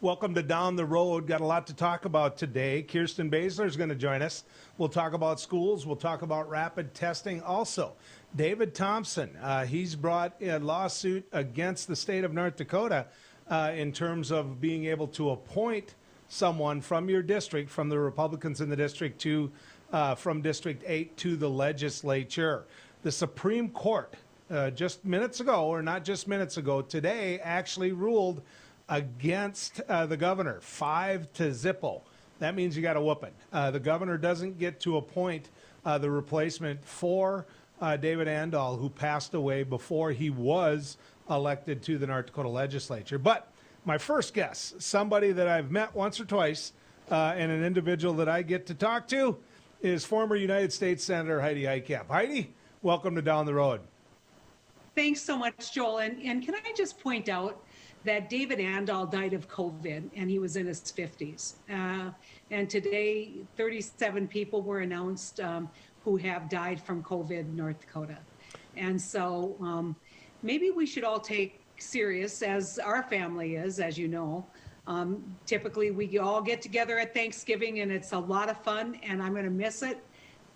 Welcome to Down the Road. Got a lot to talk about today. Kirsten Baszler is going to join us. We'll talk about schools. We'll talk about rapid testing. Also, David Thompson, he's brought a lawsuit against the state of North Dakota in terms of being able to appoint someone from your district, from the Republicans in the district to from District 8 to the legislature. The Supreme Court just minutes ago, or not just minutes ago, today actually ruled against the governor, 5-0. That means you got a whooping. The governor doesn't get to appoint the replacement for David Andal, who passed away before he was elected to the North Dakota legislature. But my first guest, somebody that I've met once or twice, and an individual that I get to talk to, is former United States Senator Heidi Heitkamp. Heidi, welcome to Down the Road. Thanks so much, Joel. And can I just point out that David Andal died of COVID, and he was in his 50s. And today, 37 people were announced who have died from COVID in North Dakota. And so maybe we should all take serious, as our family is, as you know. Typically, we all get together at Thanksgiving, and it's a lot of fun, and I'm going to miss it.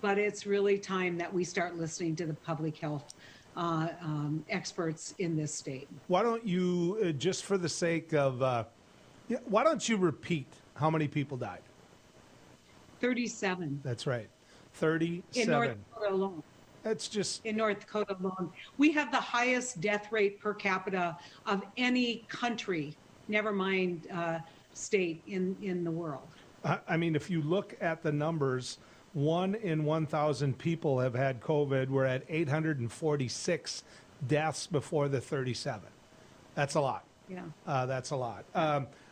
But it's really time that we start listening to the public health experts in this state. Why don't you, just for the sake of, why don't you repeat how many people died? 37. That's right, 37. In North Dakota alone. That's just... In North Dakota alone. We have the highest death rate per capita of any country, never mind state in the world. I mean, if you look at the numbers, 1 in 1,000 people have had COVID. We're at 846 deaths before the 37. That's a lot. Yeah. That's a lot.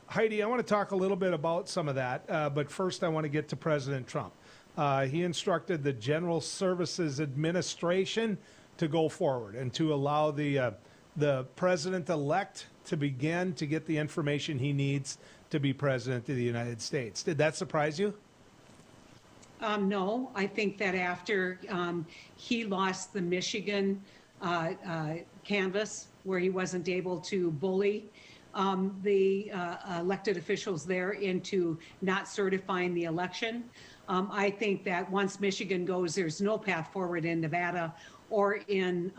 Heidi, I want to talk a little bit about some of that, but first I want to get to President Trump. He instructed the General Services Administration to go forward and to allow the president-elect to begin to get the information he needs to be president of the United States. Did that surprise you? No, I think that after he lost the Michigan canvass, where he wasn't able to bully the elected officials there into not certifying the election, I think that once Michigan goes, there's no path forward in Nevada or in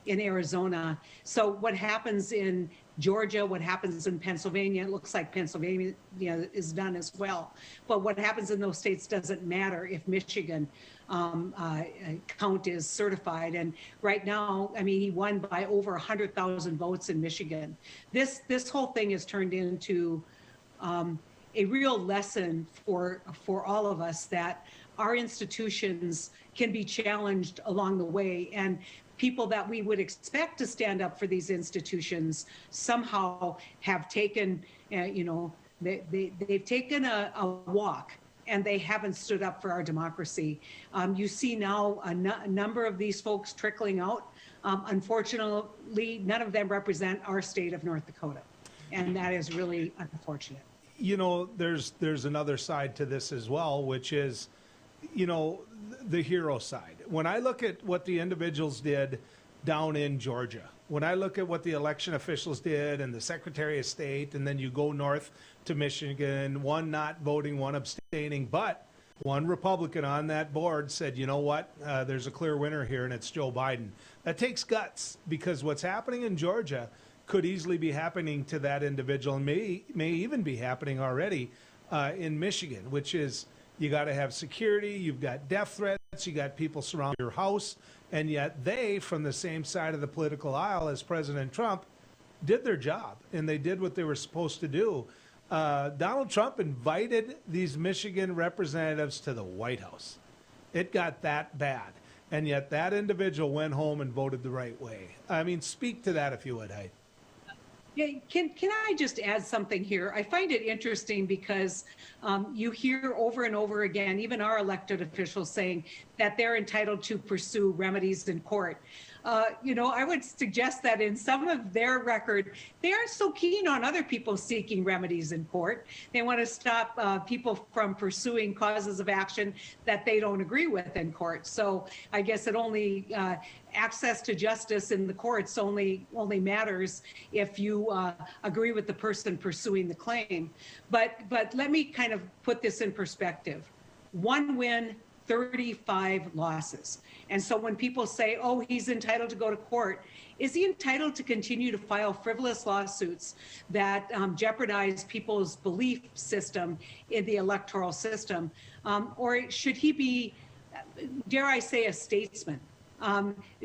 Arizona. So what happens in Georgia, what happens in Pennsylvania, it looks like Pennsylvania is done as well. But what happens in those states doesn't matter if Michigan count is certified. And right now, I mean, he won by over 100,000 votes in Michigan. This whole thing has turned into a real lesson for all of us that our institutions can be challenged along the way, and people that we would expect to stand up for these institutions somehow have taken, they've taken a walk, and they haven't stood up for our democracy. You see now a number of these folks trickling out. Unfortunately, none of them represent our state of North Dakota, and that is really unfortunate. You know, there's another side to this as well, which is, the hero side. When I look at what the individuals did down in Georgia, when I look at what the election officials did and the Secretary of State, and then you go north to Michigan, one not voting, one abstaining, but one Republican on that board said, you know what, there's a clear winner here, and it's Joe Biden. That takes guts, because what's happening in Georgia could easily be happening to that individual, and may even be happening already in Michigan, which is, you got to have security, you've got death threats, you got people surrounding your house, and yet they, from the same side of the political aisle as President Trump, did their job, and they did what they were supposed to do. Donald Trump invited these Michigan representatives to the White House. It got that bad, and yet that individual went home and voted the right way. I mean, speak to that if you would, Heidi. Yeah, can I just add something here? I find it interesting because you hear over and over again, even our elected officials saying that they're entitled to pursue remedies in court. I would suggest that in some of their record, they aren't so keen on other people seeking remedies in court. They want to stop people from pursuing causes of action that they don't agree with in court. So I guess it only access to justice in the courts only matters if you agree with the person pursuing the claim. But let me kind of put this in perspective. One win, 35 losses. And so when people say, oh, he's entitled to go to court, is he entitled to continue to file frivolous lawsuits that jeopardize people's belief system in the electoral system? Or should he be, dare I say, a statesman?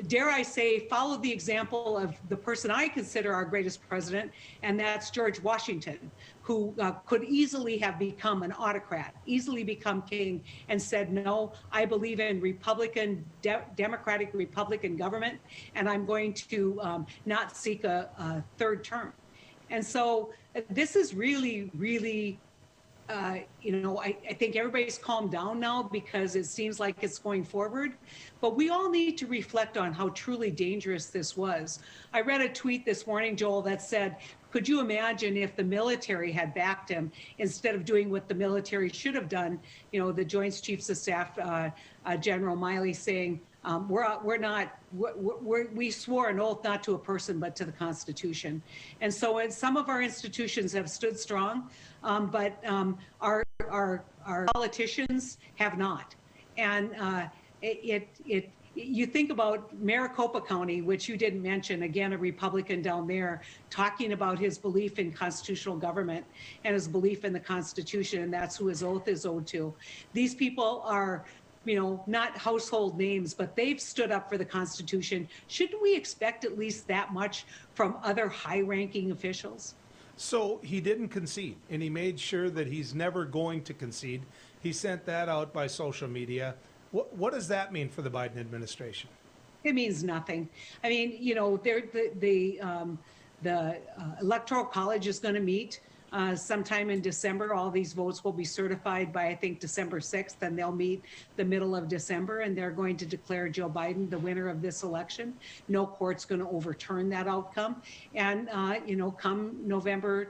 Dare I say, follow the example of the person I consider our greatest president, and that's George Washington, who could easily have become an autocrat, easily become king, and said, no, I believe in democratic Republican government, and I'm going to not seek a third term. And so this is really, really I think everybody's calmed down now because it seems like it's going forward. But we all need to reflect on how truly dangerous this was. I read a tweet this morning, Joel, that said, could you imagine if the military had backed him instead of doing what the military should have done? The Joint Chiefs of Staff, General Miley, saying, we swore an oath not to a person, but to the Constitution. And so some of our institutions have stood strong, but our politicians have not. And you think about Maricopa County, which you didn't mention, again, a Republican down there, talking about his belief in constitutional government and his belief in the Constitution, and that's who his oath is owed to. These people are not household names, but they've stood up for the Constitution. Shouldn't we expect at least that much from other high-ranking officials? So he didn't concede, and he made sure that he's never going to concede. He sent that out by social media. What does that mean for the Biden administration? It means nothing. I mean, the Electoral College is going to meet sometime in December. All these votes will be certified by, I think, December 6th, and they'll meet the middle of December, and they're going to declare Joe Biden the winner of this election. No court's going to overturn that outcome. And, come November,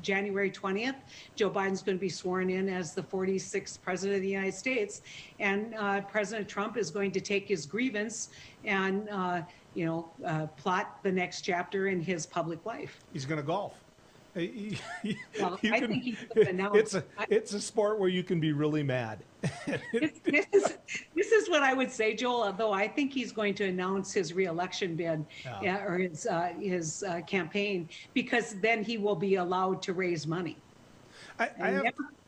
January 20th, Joe Biden's going to be sworn in as the 46th president of the United States. And President Trump is going to take his grievance and, plot the next chapter in his public life. He's going to golf. Well, I think he could announce. It's a sport where you can be really mad. This is what I would say, Joel. Although I think he's going to announce his reelection bid or his campaign, because then he will be allowed to raise money. I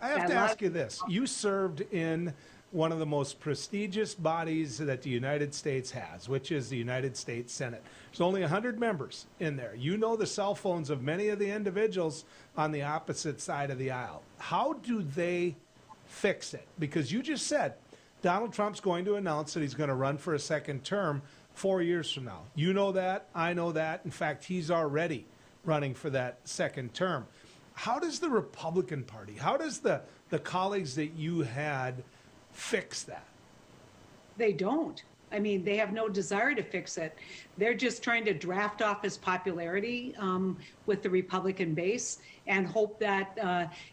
have to ask you this: you served in one of the most prestigious bodies that the United States has, which is the United States Senate. There's only 100 members in there. You know the cell phones of many of the individuals on the opposite side of the aisle. How do they fix it? Because you just said Donald Trump's going to announce that he's going to run for a second term 4 years from now. You know that. I know that. In fact, he's already running for that second term. How does the Republican Party, how does the colleagues that you had fix that? They don't. I mean, they have no desire to fix it. They're just trying to draft off his popularity with the Republican base and hope that,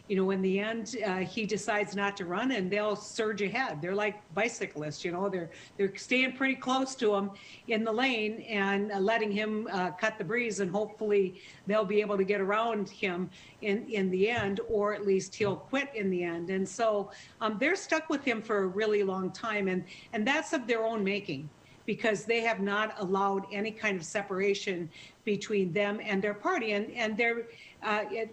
in the end, he decides not to run and they'll surge ahead. They're like bicyclists, they're staying pretty close to him in the lane and letting him cut the breeze, and hopefully they'll be able to get around him in the end, or at least he'll quit in the end. And so they're stuck with him for a really long time, and that's of their own making, because they have not allowed any kind of separation between them and their party and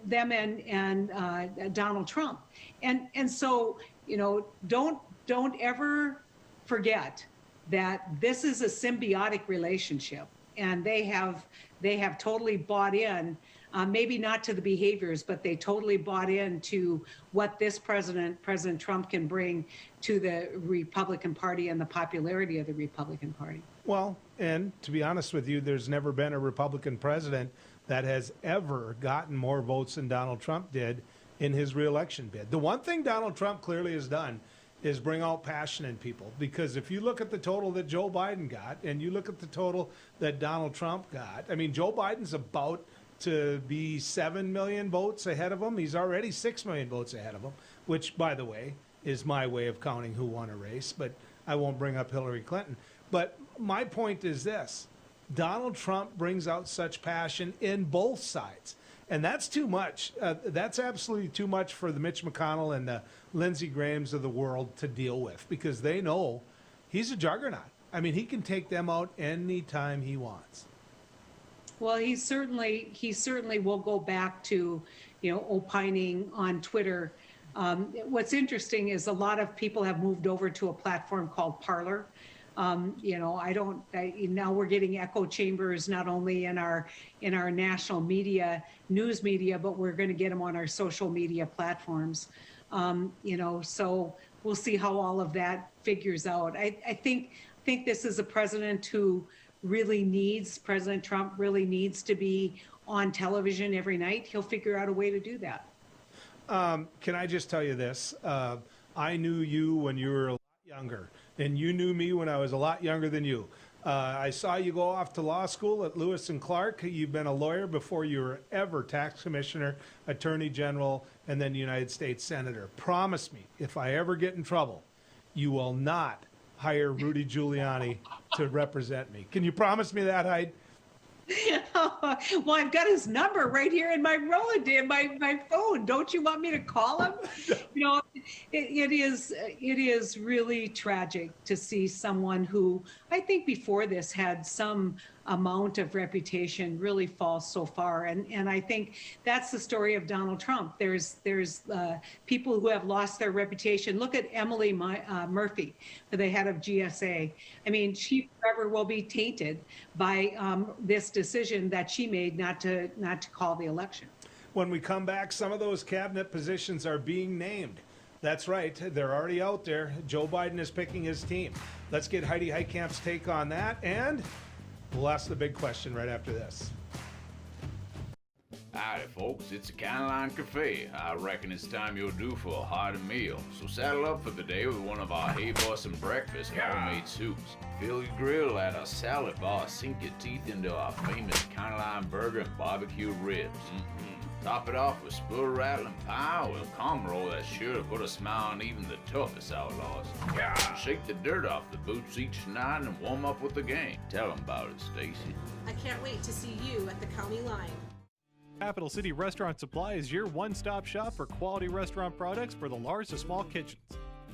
them and Donald Trump. And so, don't ever forget that this is a symbiotic relationship, and they have totally bought in, maybe not to the behaviors, but they totally bought into what this President Trump can bring to the Republican Party and the popularity of the Republican Party. Well, and to be honest with you, there's never been a Republican president that has ever gotten more votes than Donald Trump did in his reelection bid. The one thing Donald Trump clearly has done is bring out passion in people. Because if you look at the total that Joe Biden got and you look at the total that Donald Trump got, I mean, Joe Biden's about to be 7 million votes ahead of him. He's already 6 million votes ahead of him, which, by the way, is my way of counting who won a race, but I won't bring up Hillary Clinton. But my point is this: Donald Trump brings out such passion in both sides. And that's too much. That's absolutely too much for the Mitch McConnell and the Lindsey Grahams of the world to deal with, because they know he's a juggernaut. I mean, he can take them out anytime he wants. Well, he certainly will go back to, opining on Twitter. What's interesting is a lot of people have moved over to a platform called Parler. Now we're getting echo chambers not only in our national media, news media, but we're going to get them on our social media platforms. So we'll see how all of that figures out. I think this is a president who President Trump really needs to be on television every night. He'll figure out a way to do that. Can I just tell you this? I knew you when you were a lot younger, and you knew me when I was a lot younger than you. I saw you go off to law school at Lewis and Clark. You've been a lawyer before you were ever tax commissioner, attorney general, and then United States senator. Promise me, if I ever get in trouble, you will not hire Rudy Giuliani to represent me. Can you promise me that, Hyde? Well, I've got his number right here in my Rolodex, my phone. Don't you want me to call him? It is really tragic to see someone who I think before this had some amount of reputation really fall so far. And I think that's the story of Donald Trump. There's people who have lost their reputation. Look at Emily Murphy, the head of GSA. I mean, she forever will be tainted by this decision that she made not to call the election. When we come back, some of those cabinet positions are being named. That's right. They're already out there. Joe Biden is picking his team. Let's get Heidi Heitkamp's take on that, and we'll ask the big question right after this. Howdy, folks. It's a Caroline Cafe. I reckon it's time you're due for a hearty meal. So saddle up for the day with one of our Hey Boston breakfast homemade soups. Fill your grill at our salad bar. Sink your teeth into our famous Caroline burger and barbecue ribs. Top it off with spoon rattling pie with a calm roll that's sure to put a smile on even the toughest outlaws. Shake the dirt off the boots each night and warm up with the gang. Tell them about it, Stacy. I can't wait to see you at the county line. Capital City Restaurant Supply is your one-stop shop for quality restaurant products for the large to small kitchens.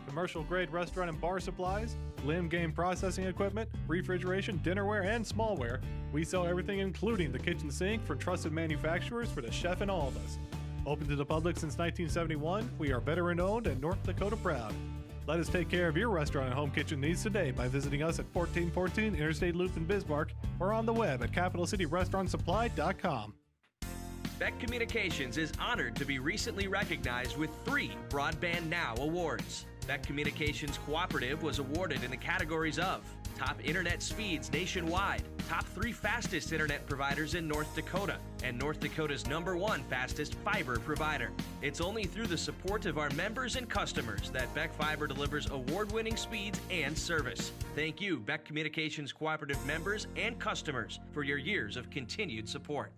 Commercial-grade restaurant and bar supplies, limb game processing equipment, refrigeration, dinnerware, and smallware. We sell everything including the kitchen sink from trusted manufacturers for the chef and all of us. Open to the public since 1971, we are veteran-owned and North Dakota proud. Let us take care of your restaurant and home kitchen needs today by visiting us at 1414 Interstate Loop in Bismarck or on the web at capitalcityrestaurantsupply.com. Beck Communications is honored to be recently recognized with 3 Broadband Now awards. Beck Communications Cooperative was awarded in the categories of Top Internet Speeds Nationwide, Top 3 Fastest Internet Providers in North Dakota, and North Dakota's #1 Fastest Fiber Provider. It's only through the support of our members and customers that Beck Fiber delivers award-winning speeds and service. Thank you, Beck Communications Cooperative members and customers, for your years of continued support.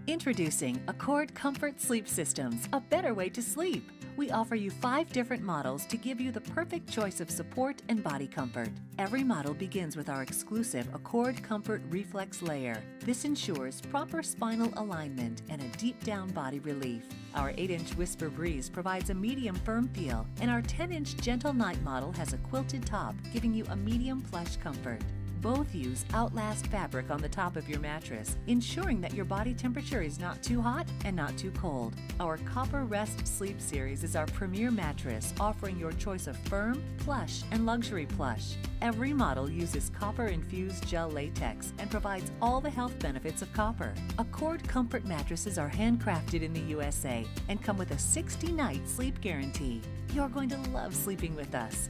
Introducing Accord Comfort Sleep Systems, a better way to sleep. We offer you 5 different models to give you the perfect choice of support and body comfort. Every model begins with our exclusive Accord Comfort Reflex Layer. This ensures proper spinal alignment and a deep down body relief. Our 8-inch Whisper Breeze provides a medium firm feel, and our 10-inch Gentle Night model has a quilted top, giving you a medium plush comfort. Both use Outlast fabric on the top of your mattress, ensuring that your body temperature is not too hot and not too cold. Our Copper Rest Sleep Series is our premier mattress, offering your choice of firm, plush, and luxury plush. Every model uses copper-infused gel latex and provides all the health benefits of copper. Accord Comfort mattresses are handcrafted in the USA and come with a 60-night sleep guarantee. You're going to love sleeping with us.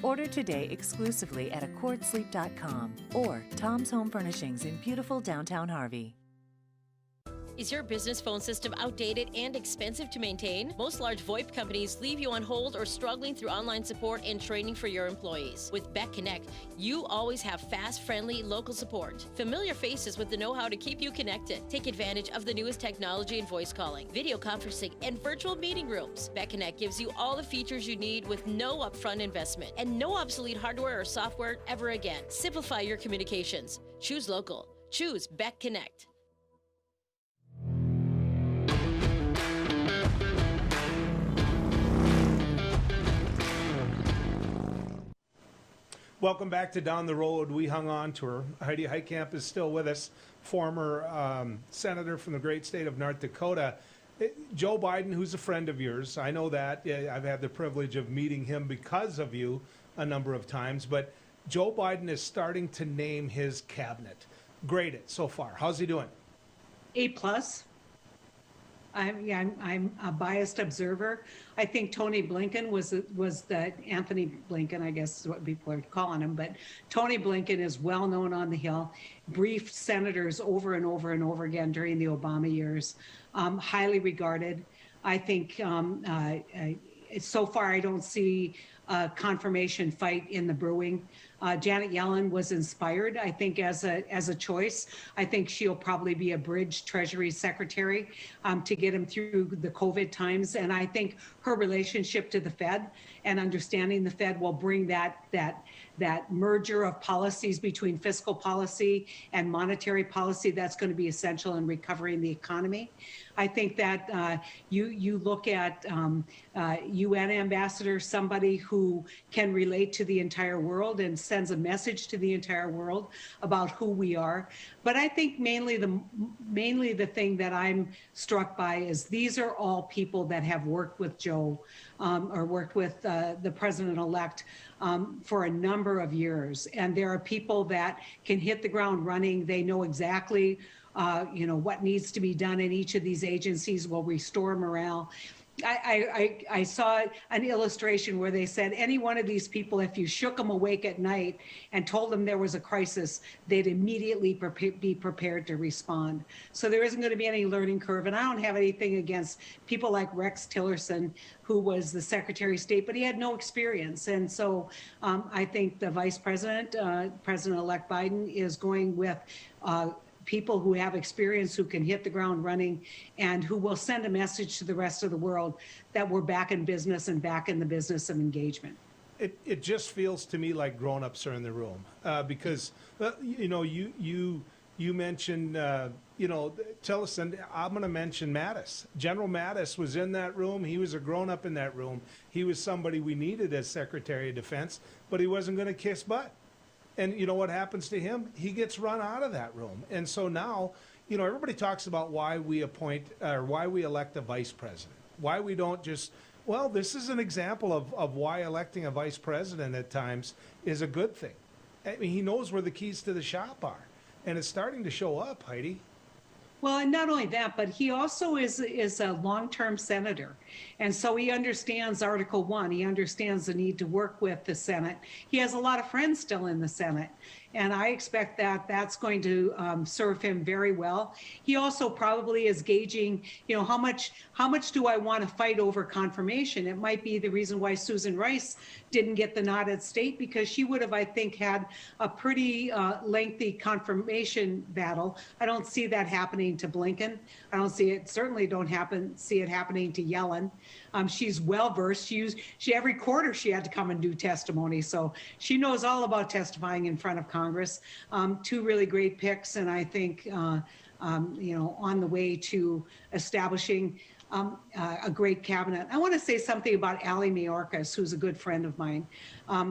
Order today exclusively at accordsleep.com or Tom's Home Furnishings in beautiful downtown Harvey. Is your business phone system outdated and expensive to maintain? Most large VoIP companies leave you on hold or struggling through online support and training for your employees. With Beck Connect, you always have fast, friendly, local support. Familiar faces with the know-how to keep you connected. Take advantage of the newest technology in voice calling, video conferencing, and virtual meeting rooms. Beck Connect gives you all the features you need with no upfront investment and no obsolete hardware or software ever again. Simplify your communications. Choose local. Choose Beck Connect. Welcome back to Down the Road. We hung on to her. Heidi Heitkamp is still with us, former senator from the great state of North Dakota. Joe Biden, who's a friend of yours, I know that. I've had the privilege of meeting him because of you a number of times, but Joe Biden is starting to name his cabinet. Grade it so far. How's he doing? A+. I'm a biased observer. I think Tony Blinken was the Anthony Blinken, I guess is what people are calling him, but Tony Blinken is well known on the Hill, briefed senators over and over and over again during the Obama years, highly regarded. I think so far I don't see a confirmation fight in the brewing. Janet Yellen was inspired, I think, as a choice. I think she'll probably be a bridge Treasury Secretary to get him through the COVID times. And I think her relationship to the Fed and understanding the Fed will bring that merger of policies between fiscal policy and monetary policy that's going to be essential in recovering the economy. I think that you look at UN ambassador, somebody who can relate to the entire world and sends a message to the entire world about who we are. But I think mainly the thing that I'm struck by is these are all people that have worked with Joe or worked with the president-elect for a number of years. And there are people that can hit the ground running. They know exactly what needs to be done in each of these agencies will restore morale. I saw an illustration where they said any one of these people, if you shook them awake at night and told them there was a crisis, they'd immediately be prepared to respond. So there isn't going to be any learning curve. And I don't have anything against people like Rex Tillerson, who was the Secretary of State, but he had no experience. And so I think the Vice President, President-elect Biden, is going with people who have experience, who can hit the ground running, and who will send a message to the rest of the world that we're back in business and back in the business of engagement. It just feels to me like grown-ups are in the room because you mentioned Tillerson. I'm going to mention Mattis. General Mattis was in that room. He was a grown-up in that room. He was somebody we needed as Secretary of Defense, but he wasn't going to kiss butt. And you know what happens to him? He gets run out of that room. And so now, everybody talks about why we why we elect a vice president. Why we don't just, this is an example of why electing a vice president at times is a good thing. I mean, he knows where the keys to the shop are. And it's starting to show up, Heidi. Well, and not only that, but he also is a long-term senator. And so he understands Article 1. He understands the need to work with the Senate. He has a lot of friends still in the Senate. And I expect that that's going to serve him very well. He also probably is gauging, how much do I want to fight over confirmation? It might be the reason why Susan Rice didn't get the nod at state, because she would have, I think, had a pretty lengthy confirmation battle. I don't see that happening to Blinken. I don't see it, certainly don't see it happening to Yellen. She's well-versed. She every quarter she had to come and do testimony. So she knows all about testifying in front of Congress. Two really great picks, and I think, on the way to establishing a great cabinet. I want to say something about Ali Mayorkas, who's a good friend of mine.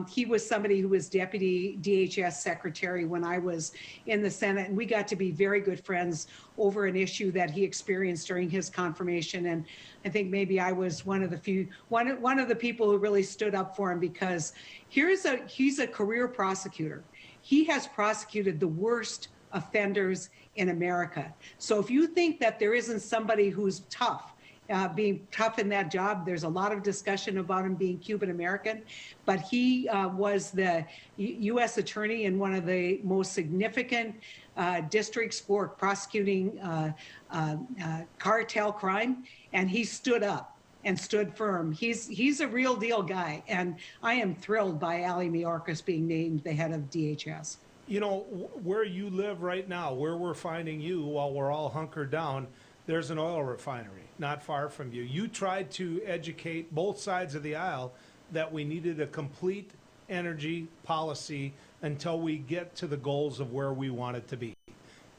He was somebody who was deputy DHS secretary when I was in the Senate, and we got to be very good friends over an issue that he experienced during his confirmation. And I think maybe I was one of the people who really stood up for him, because he's a career prosecutor. He has prosecuted the worst offenders in America. So if you think that there isn't somebody who's tough being tough in that job. There's a lot of discussion about him being Cuban American, but he was the U.S. attorney in one of the most significant districts for prosecuting cartel crime, and he stood up and stood firm. He's a real deal guy, and I am thrilled by Ali Mayorkas being named the head of DHS. You know, where you live right now, where we're finding you while we're all hunkered down, there's an oil refinery not far from you. You tried to educate both sides of the aisle that we needed a complete energy policy until we get to the goals of where we want it to be.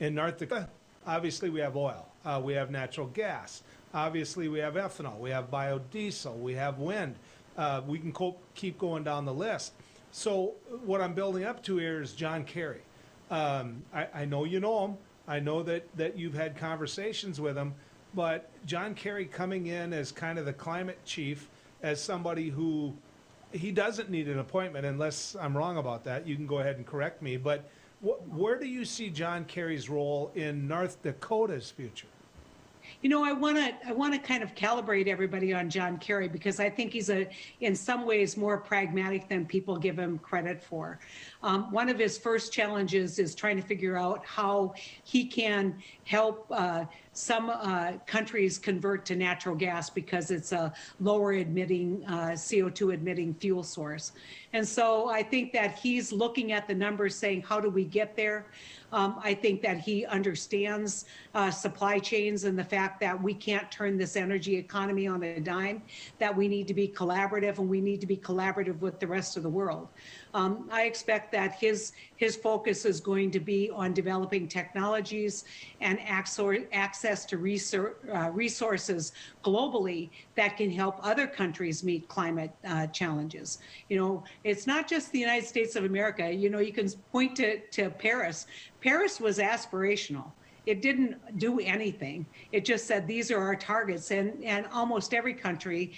In North Dakota, obviously we have oil, we have natural gas, obviously we have ethanol, we have biodiesel, we have wind. We can keep going down the list. So what I'm building up to here is John Kerry. I know you know him. I know that you've had conversations with him, but John Kerry coming in as kind of the climate chief, as somebody who, he doesn't need an appointment unless I'm wrong about that. You can go ahead and correct me, but where do you see John Kerry's role in North Dakota's future? You know, I want to kind of calibrate everybody on John Kerry, because I think he's in some ways more pragmatic than people give him credit for. One of his first challenges is trying to figure out how he can help some countries convert to natural gas, because it's a lower emitting, CO2 emitting fuel source. And so I think that he's looking at the numbers saying, how do we get there? I think that he understands supply chains and the fact that we can't turn this energy economy on a dime, that we need to be collaborative, and we need to be collaborative with the rest of the world. I expect that his focus is going to be on developing technologies and access to resources globally that can help other countries meet climate challenges. You know, it's not just the United States of America. You know, you can point to Paris. Paris was aspirational. It didn't do anything. It just said, these are our targets. And almost every country,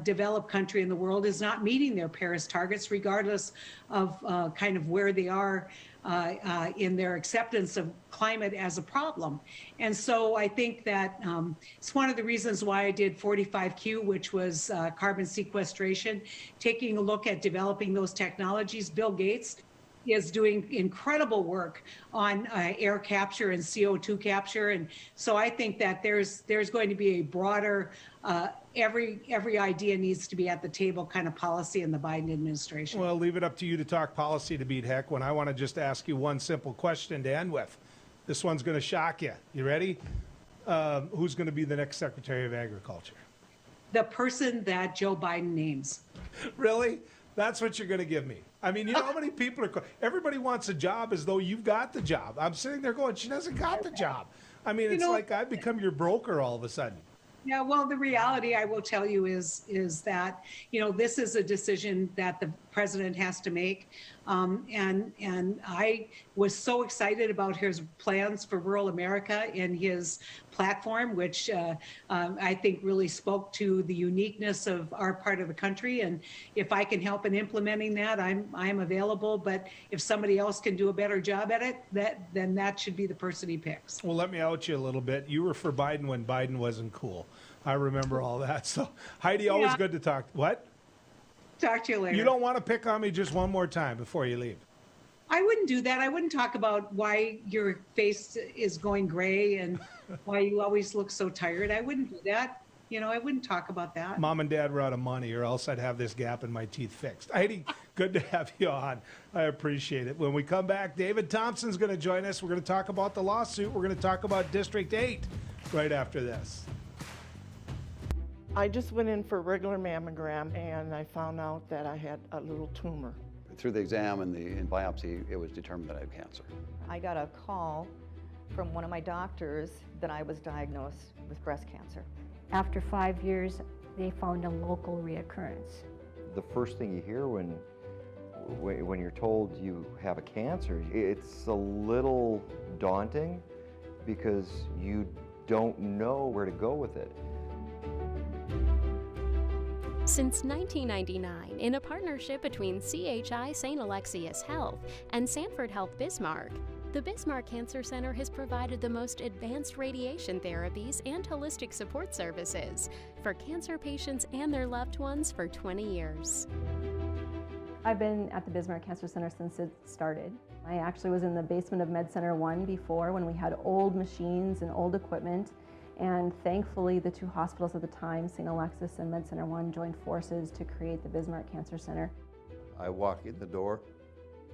developed country in the world, is not meeting their Paris targets, regardless of kind of where they are in their acceptance of climate as a problem. And so I think that it's one of the reasons why I did 45Q, which was carbon sequestration, taking a look at developing those technologies. Bill Gates is doing incredible work on air capture and CO2 capture. And so I think that there's going to be a broader, every idea needs to be at the table kind of policy in the Biden administration. Well, leave it up to you to talk policy to beat heck, when I want to just ask you one simple question to end with. This one's going to shock you. You ready? Who's going to be the next Secretary of Agriculture? The person that Joe Biden names. Really? That's what you're going to give me? I mean, you know how many people are, everybody wants a job as though you've got the job. I'm sitting there going, she doesn't got the job. I mean, it's like I've become your broker all of a sudden. Yeah, well, the reality I will tell you is that, you know, this is a decision that the president has to make. And I was so excited about his plans for rural America in his platform, which I think really spoke to the uniqueness of our part of the country. And if I can help in implementing that, I'm available. But if somebody else can do a better job at it, then that should be the person he picks. Well, let me out you a little bit. You were for Biden when Biden wasn't cool. I remember all that. So, Heidi, always good to talk. What? Talk to you later. You don't want to pick on me just one more time before you leave? I wouldn't do that. I wouldn't talk about why your face is going gray and why you always look so tired. I wouldn't do that. You know, I wouldn't talk about that. Mom and Dad were out of money, or else I'd have this gap in my teeth fixed. Heidi, good to have you on. I appreciate it. When we come back, David Thompson's going to join us. We're going to talk about the lawsuit. We're going to talk about District 8 right after this. I just went in for a regular mammogram, and I found out that I had a little tumor. Through the exam and the biopsy, it was determined that I had cancer. I got a call from one of my doctors that I was diagnosed with breast cancer. After 5 years, they found a local reoccurrence. The first thing you hear when you're told you have a cancer, it's a little daunting because you don't know where to go with it. Since 1999, in a partnership between CHI St. Alexius Health and Sanford Health Bismarck, The Bismarck Cancer Center has provided the most advanced radiation therapies and holistic support services for cancer patients and their loved ones for 20 years. I've been at the Bismarck Cancer Center since it started. I actually was in the basement of Med Center 1 before, when we had old machines and old equipment, and thankfully the two hospitals at the time, St. Alexis and Med Center 1, joined forces to create the Bismarck Cancer Center. I walk in the door,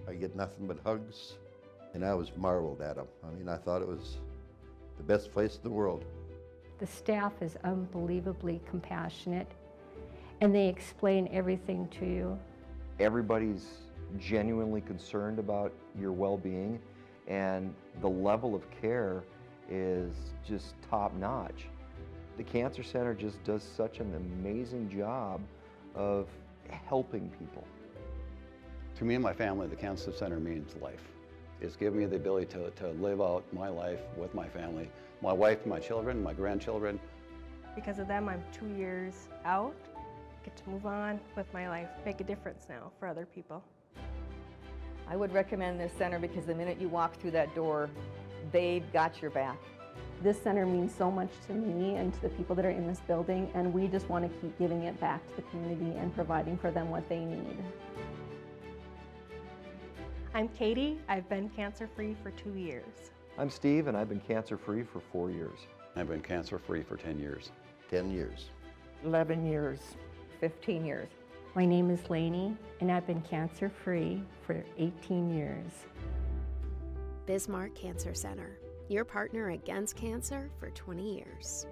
I get nothing but hugs, and I was marveled at them. I mean, I thought it was the best place in the world. The staff is unbelievably compassionate, and they explain everything to you. Everybody's genuinely concerned about your well-being, and the level of care is just top-notch. The Cancer Center just does such an amazing job of helping people. To me and my family, the Cancer Center means life. It's given me the ability to live out my life with my family, my wife, my children, my grandchildren. Because of them, I'm 2 years out, get to move on with my life, make a difference now for other people. I would recommend this center because the minute you walk through that door, they've got your back. This center means so much to me and to the people that are in this building, and we just want to keep giving it back to the community and providing for them what they need. I'm Katie. I've been cancer-free for 2 years. I'm Steve, and I've been cancer-free for 4 years. I've been cancer-free for 10 years. 10 years. 11 years. 15 years. My name is Lainey, and I've been cancer-free for 18 years. Bismarck Cancer Center, your partner against cancer for 20 years.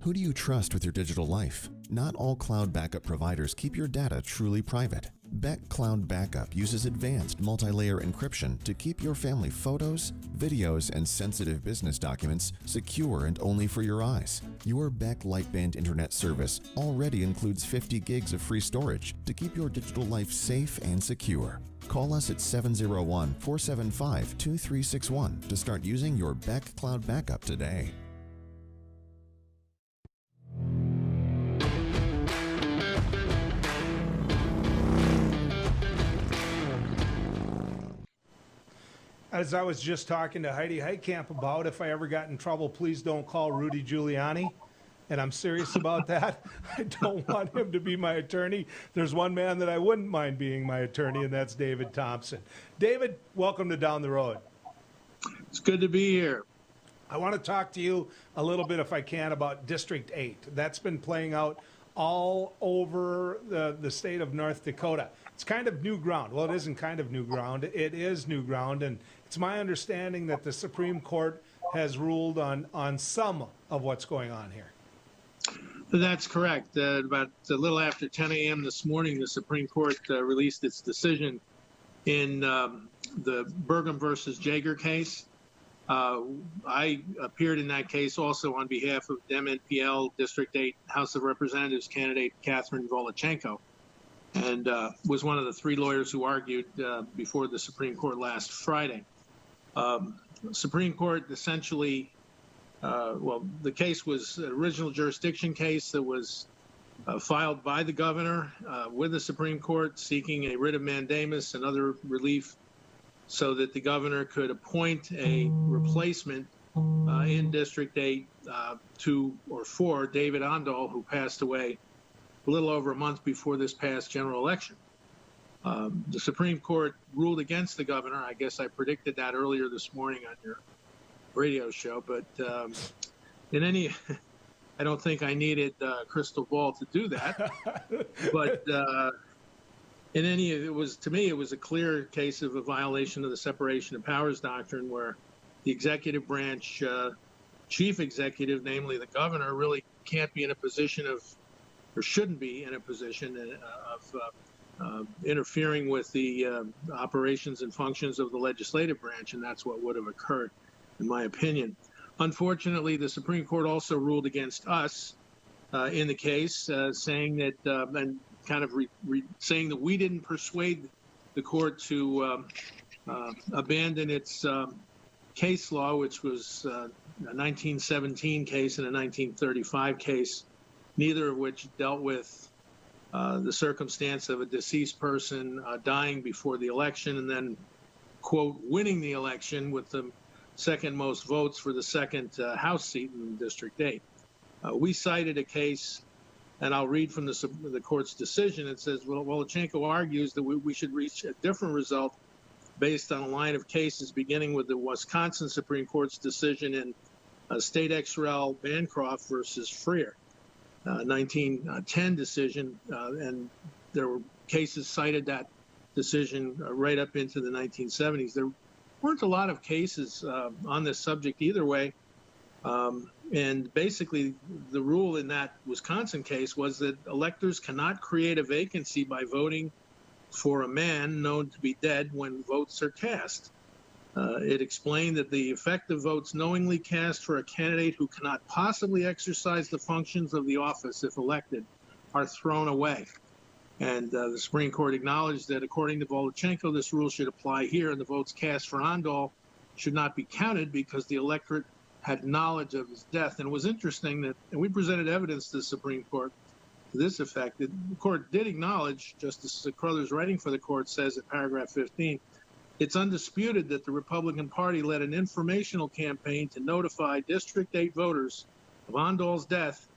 Who do you trust with your digital life? Not all cloud backup providers keep your data truly private. Beck Cloud Backup uses advanced multi-layer encryption to keep your family photos, videos, and sensitive business documents secure and only for your eyes. Your Beck Lightband Internet service already includes 50 gigs of free storage to keep your digital life safe and secure. Call us at 701-475-2361 to start using your Beck Cloud Backup today. As I was just talking to Heidi Heitkamp about, if I ever got in trouble, please don't call Rudy Giuliani. And I'm serious about that. I don't want him to be my attorney. There's one man that I wouldn't mind being my attorney, and that's David Thompson. David, welcome to Down the Road. It's good to be here. I want to talk to you a little bit, if I can, about District 8. That's been playing out all over the state of North Dakota. It's kind of new ground. Well, it isn't kind of new ground. It is new ground, and it's my understanding that the Supreme Court has ruled on some of what's going on here. That's correct. About a little after 10 a.m. this morning, the Supreme Court released its decision in the Burgum versus Jaeger case. I appeared in that case also on behalf of MNPL District 8 House of Representatives candidate Catherine Volochenko, and was one of the 3 lawyers who argued before the Supreme Court last Friday. Supreme Court essentially, the case was an original jurisdiction case that was filed by the governor with the Supreme Court seeking a writ of mandamus and other relief so that the governor could appoint a replacement in District 8 for David Ondal, who passed away a little over a month before this past general election. The Supreme Court ruled against the governor. I guess I predicted that earlier this morning on your radio show, but in any, I don't think I needed a crystal ball to do that. But in any, to me, it was a clear case of a violation of the separation of powers doctrine, where the executive branch chief executive, namely the governor, really can't be in a position of, or shouldn't be in a position of interfering with the operations and functions of the legislative branch, and that's what would have occurred, in my opinion. Unfortunately, the Supreme Court also ruled against us in the case, saying that, and kind of saying that we didn't persuade the court to abandon its case law, which was a 1917 case and a 1935 case, neither of which dealt with the circumstance of a deceased person dying before the election and then quote, winning the election with the second most votes for the second House seat in District 8. We cited a case, and I'll read from the court's decision. It says, well, Volochenko argues that we should reach a different result based on a line of cases beginning with the Wisconsin Supreme Court's decision in State XRL Bancroft versus Freer, 1910 decision, and there were cases cited that decision right up into the 1970s. There weren't a lot of cases on this subject either way. And basically, the rule in that Wisconsin case was that electors cannot create a vacancy by voting for a man known to be dead when votes are cast. It explained that the effective votes knowingly cast for a candidate who cannot possibly exercise the functions of the office if elected are thrown away. And the Supreme Court acknowledged that according to Volochenko, this rule should apply here, and the votes cast for Andal should not be counted because the electorate had knowledge of his death. And it was interesting that, and we presented evidence to the Supreme Court to this effect, that the court did acknowledge, Justice Crothers writing for the court says in paragraph 15, it's undisputed that the Republican Party led an informational campaign to notify District 8 voters of Andal's death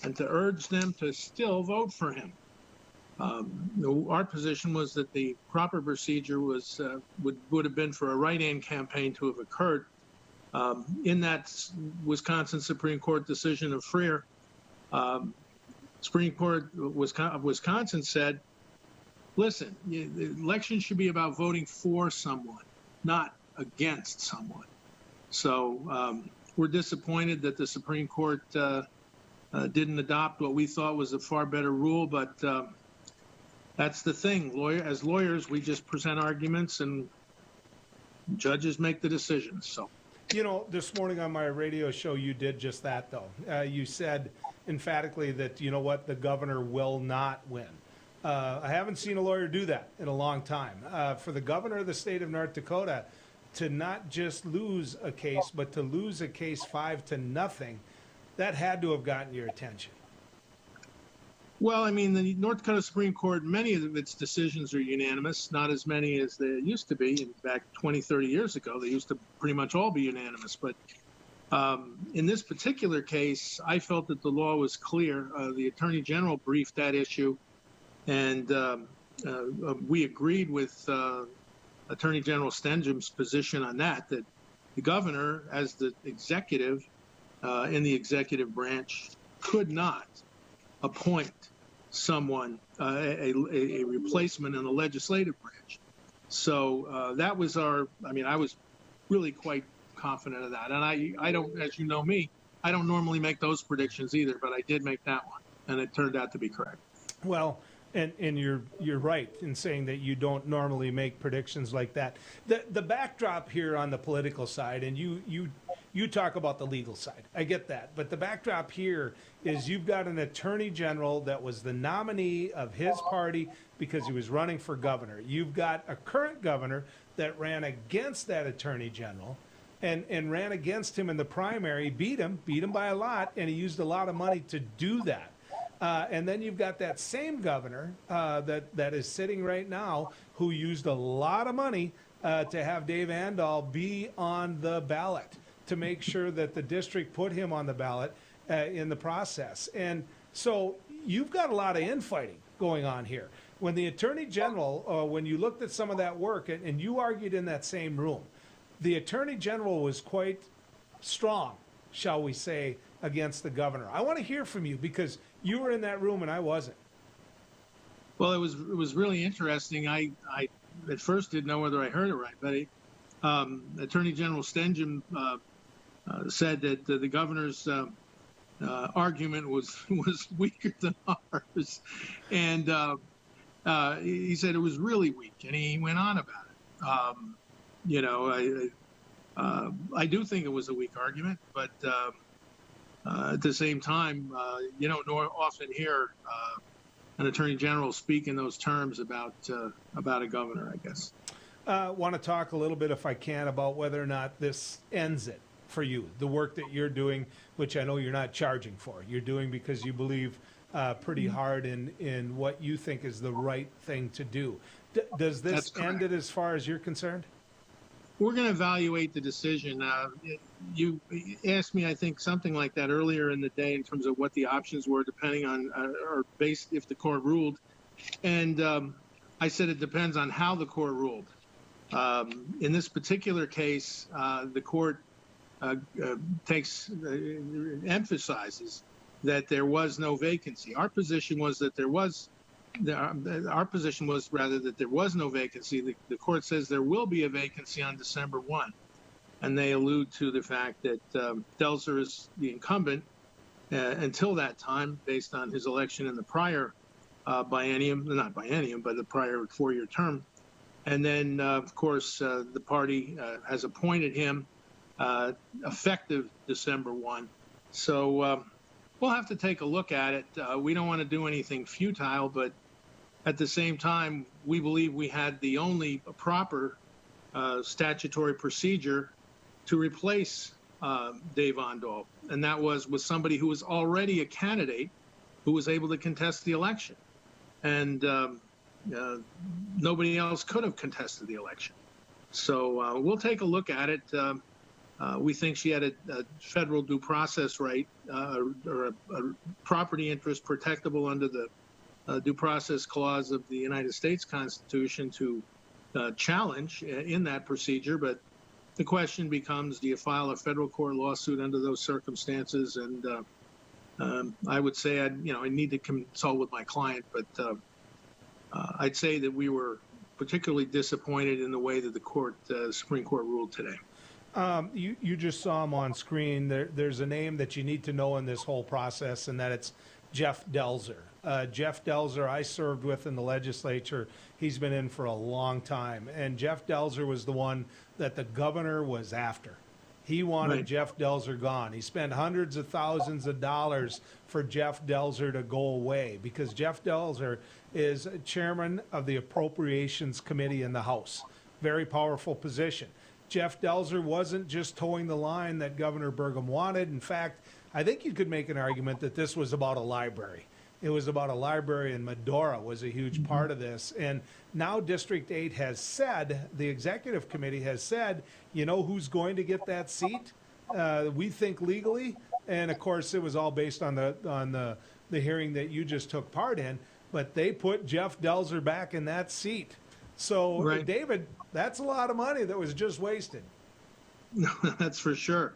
and to urge them to still vote for him. Our position was that the proper procedure was would have been for a write-in campaign to have occurred. In that Wisconsin Supreme Court decision of Freer, Supreme Court of Wisconsin said, listen, the election should be about voting for someone, not against someone. So we're disappointed that the Supreme Court didn't adopt what we thought was a far better rule, but that's the thing. As lawyers, we just present arguments and judges make the decisions. So, you know, this morning on my radio show, you did just that, though. You said emphatically that, you know what, the governor will not win. I haven't seen a lawyer do that in a long time. For the governor of the state of North Dakota to not just lose a case, but to lose a case 5-0, that had to have gotten your attention. Well, I mean, the North Dakota Supreme Court, many of its decisions are unanimous, not as many as they used to be. Back 20, 30 years ago, they used to pretty much all be unanimous. But in this particular case, I felt that the law was clear. The Attorney General briefed that issue, and we agreed with Attorney General Stenjum's position on that the governor, as the executive in the executive branch, could not appoint someone, a replacement in the legislative branch. So that was I was really quite confident of that. And I don't, as you know me, I don't normally make those predictions either, but I did make that one, and it turned out to be correct. Well, and you're right in saying that you don't normally make predictions like that. The backdrop here on the political side, and you talk about the legal side, I get that, but the backdrop here is you've got an attorney general that was the nominee of his party because he was running for governor. You've got a current governor that ran against that attorney general and ran against him in the primary, beat him by a lot, and he used a lot of money to do that. And then you've got that same governor that is sitting right now who used a lot of money to have Dave Andal be on the ballot to make sure that the district put him on the ballot in the process. And so you've got a lot of infighting going on here. When the Attorney General, when you looked at some of that work, and you argued in that same room, the Attorney General was quite strong, shall we say, against the governor. I want to hear from you because you were in that room and I wasn't. Well, it was really interesting. I at first didn't know whether I heard it right, but Attorney General Stenjum said that the governor's argument was weaker than ours, and he said it was really weak, and he went on about it. I do think it was a weak argument, but at the same time, you don't often hear an attorney general speak in those terms about a governor, I guess. Want to talk a little bit, if I can, about whether or not this ends it for you, the work that you're doing, which I know you're not charging for. You're doing because you believe pretty hard in what you think is the right thing to do. Does this end it as far as you're concerned? we're going to evaluate the decision. You asked me, I think, something like that earlier in the day in terms of what the options were, depending on or based if the court ruled. And I said it depends on how the court ruled. In this particular case, the court emphasizes that there was no vacancy. Our position was that there was. Our position was rather that there was no vacancy. The court says there will be a vacancy on December 1, and they allude to the fact that Delzer is the incumbent until that time, based on his election in the prior not biennium, but the prior 4-year term. And then, of course, the party has appointed him effective December 1. So we'll have to take a look at it. We don't want to do anything futile, but at the same time, we believe we had the only proper statutory procedure to replace Dave Ondal, and that was with somebody who was already a candidate who was able to contest the election. And nobody else could have contested the election. So we'll take a look at it. We think she had a federal due process right or a property interest protectable under the due process clause of the United States Constitution to challenge in that procedure. But the question becomes, do you file a federal court lawsuit under those circumstances? And I would say I need to consult with my client, but I'd say that we were particularly disappointed in the way that the Supreme Court ruled today. You just saw him on screen. There's a name that you need to know in this whole process, and that it's Jeff Delzer. Jeff Delzer, I served with in the legislature. He's been in for a long time. And Jeff Delzer was the one that the governor was after. He wanted Right. Jeff Delzer gone. He spent hundreds of thousands of dollars for Jeff Delzer to go away because Jeff Delzer is chairman of the Appropriations Committee in the House. Very powerful position. Jeff Delzer wasn't just towing the line that Governor Burgum wanted. In fact, I think you could make an argument that this was about a library. It was about a library, and Medora was a huge part of this. And now District 8 has said, the executive committee has said, you know who's going to get that seat? We think legally. And of course, it was all based on the hearing that you just took part in. But they put Jeff Delzer back in that seat. So, Right. David, that's a lot of money that was just wasted. That's for sure.